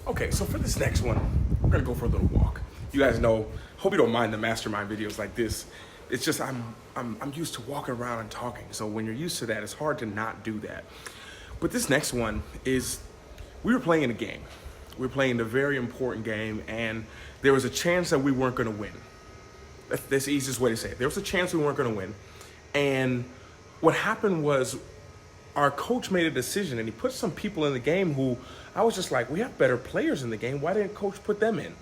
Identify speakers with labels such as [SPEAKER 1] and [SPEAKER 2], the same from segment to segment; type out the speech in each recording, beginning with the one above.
[SPEAKER 1] Okay, so for this next one, we're gonna go for a little walk. You guys know, hope you don't mind the mastermind videos like this. It's just I'm used to walking around and talking. So when you're used to that, it's hard to not do that. But this next one is, we were playing a game. We were playing a very important game, and there was a chance that we weren't gonna win. That's the easiest way to say it. There was a chance we weren't gonna win. And what happened was, our coach made a decision, and he put some people in the game who I was just like, we have better players in the game. Why didn't coach put them in?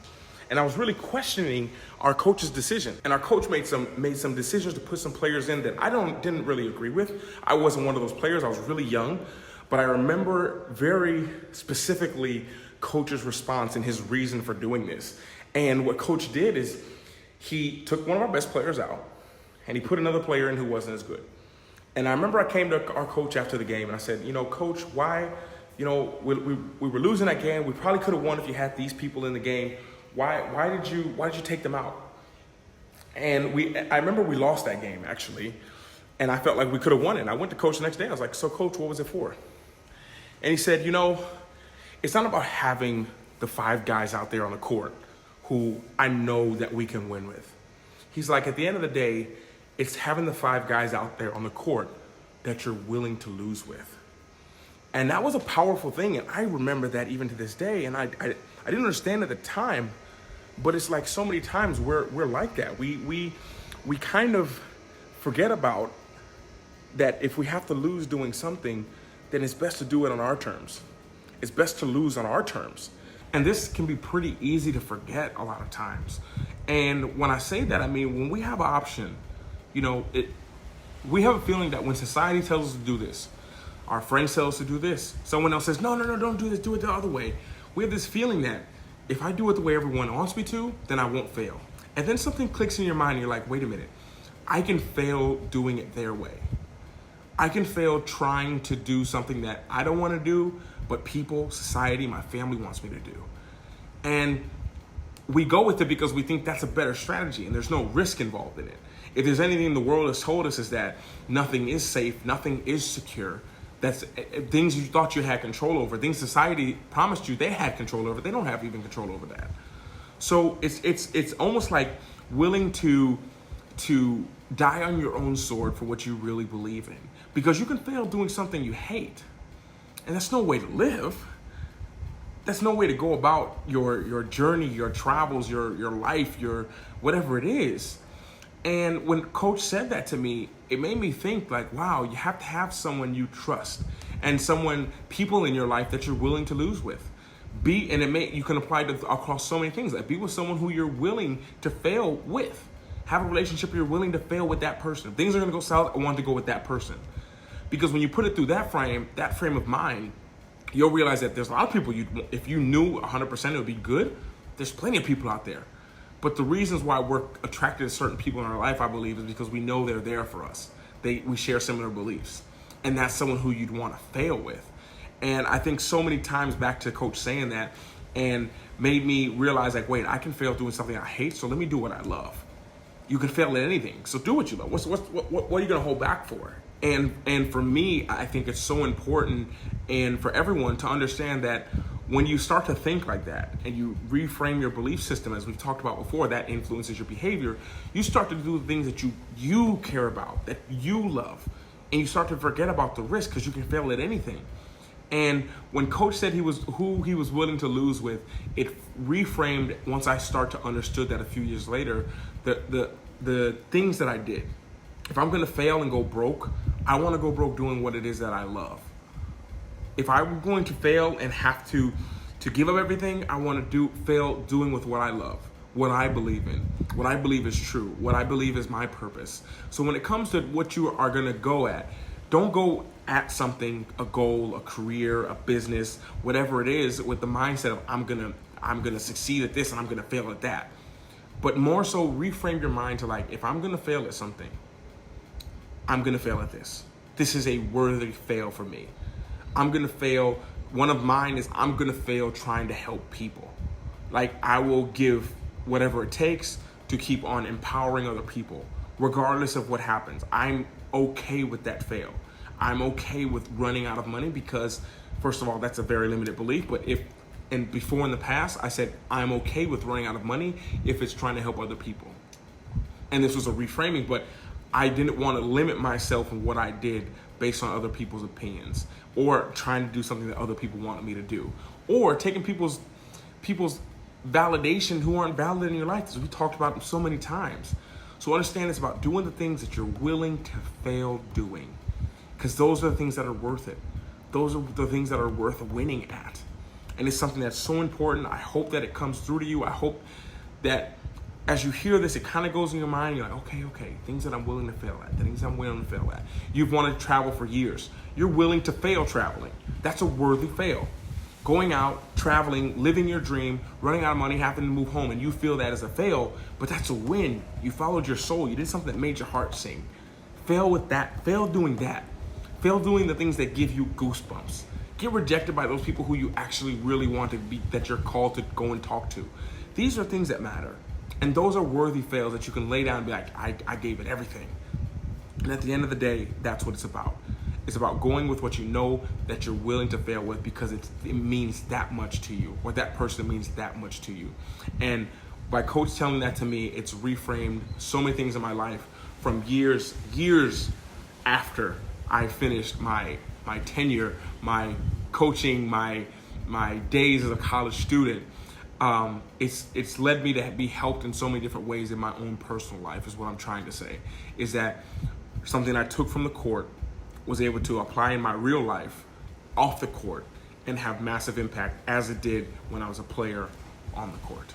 [SPEAKER 1] And I was really questioning our coach's decision. And our coach made some decisions to put some players in that I didn't really agree with. I wasn't one of those players. I was really young, but I remember very specifically coach's response and his reason for doing this. And what coach did is he took one of our best players out and he put another player in who wasn't as good. And I remember I came to our coach after the game and I said, coach, why, we were losing that game. We probably could have won if you had these people in the game. Why did you take them out? And I remember we lost that game actually. And I felt like we could have won it. And I went to coach the next day. I was like, so coach, what was it for? And he said, it's not about having the 5 guys out there on the court who I know that we can win with. He's like, at the end of the day, it's having the 5 guys out there on the court that you're willing to lose with. And that was a powerful thing. And I remember that even to this day. And I didn't understand at the time, but it's like so many times we're like that. We kind of forget about that. If we have to lose doing something, then it's best to do it on our terms. It's best to lose on our terms. And this can be pretty easy to forget a lot of times. And when I say that, I mean, when we have an option, we have a feeling that when society tells us to do this, our friends tell us to do this, someone else says, no, don't do this, do it the other way. We have this feeling that if I do it the way everyone wants me to, then I won't fail. And then something clicks in your mind and you're like, wait a minute, I can fail doing it their way. I can fail trying to do something that I don't want to do, but people, society, my family wants me to do. And we go with it because we think that's a better strategy and there's no risk involved in it. If there's anything the world has told us is that nothing is safe, nothing is secure. That's things you thought you had control over, things society promised you they had control over, they don't have even control over that. So it's almost like willing to die on your own sword for what you really believe in. Because you can fail doing something you hate. And that's no way to live. That's no way to go about your journey, your travels, your life, your whatever it is. And when coach said that to me, it made me think like, wow, you have to have someone you trust and people in your life that you're willing to lose with. You can apply to across so many things. Like be with someone who you're willing to fail with. Have a relationship you're willing to fail with that person. If things are gonna go south, I want to go with that person. Because when you put it through that frame of mind, you'll realize that there's a lot of people if you knew 100% it would be good, there's plenty of people out there. But the reasons why we're attracted to certain people in our life, I believe, is because we know they're there for us. We share similar beliefs. And that's someone who you'd want to fail with. And I think so many times back to coach saying that and made me realize like, wait, I can fail doing something I hate, so let me do what I love. You can fail at anything, so do what you love. What are you gonna hold back for? And for me, I think it's so important and for everyone to understand that when you start to think like that and you reframe your belief system, as we've talked about before, that influences your behavior. You start to do the things that you care about, that you love, and you start to forget about the risk because you can fail at anything. And when coach said who he was willing to lose with, it reframed once I start to understood that a few years later, the things that I did. If I'm gonna fail and go broke, I wanna go broke doing what it is that I love. If I'm going to fail and have to give up everything, I want to fail doing with what I love, what I believe in, what I believe is true, what I believe is my purpose. So when it comes to what you are going to go at, don't go at something, a goal, a career, a business, whatever it is, with the mindset of I'm gonna succeed at this and I'm gonna fail at that. But more so reframe your mind to like, if I'm gonna fail at something, I'm gonna fail at this. This is a worthy fail for me. I'm gonna fail. One of mine is I'm gonna fail trying to help people. Like I will give whatever it takes to keep on empowering other people, regardless of what happens. I'm okay with that fail. I'm okay with running out of money because, first of all, that's a very limited belief. But if And before in the past, I said, I'm okay with running out of money if it's trying to help other people. And this was a reframing, but I didn't want to limit myself in what I did based on other people's opinions, or trying to do something that other people wanted me to do, or taking people's validation who aren't valid in your life, as we talked about so many times. So understand it's about doing the things that you're willing to fail doing, because those are the things that are worth it. Those are the things that are worth winning at. And it's something that's so important. I hope that it comes through to you. I hope that as you hear this, it kind of goes in your mind. You're like, okay, things that I'm willing to fail at, the things I'm willing to fail at. You've wanted to travel for years. You're willing to fail traveling. That's a worthy fail. Going out, traveling, living your dream, running out of money, having to move home, and you feel that as a fail, but that's a win. You followed your soul. You did something that made your heart sing. Fail with that. Fail doing that. Fail doing the things that give you goosebumps. Get rejected by those people who you actually really want to be, that you're called to go and talk to. These are things that matter. And those are worthy fails that you can lay down and be like, I gave it everything. And at the end of the day, that's what it's about. It's about going with what you know that you're willing to fail with, because it means that much to you, or that person means that much to you. And by Coach telling that to me, it's reframed so many things in my life from years after I finished my tenure, my coaching, my days as a college student. It's led me to be helped in so many different ways in my own personal life, is what I'm trying to say. Is that something I took from the court, was able to apply in my real life off the court and have massive impact as it did when I was a player on the court.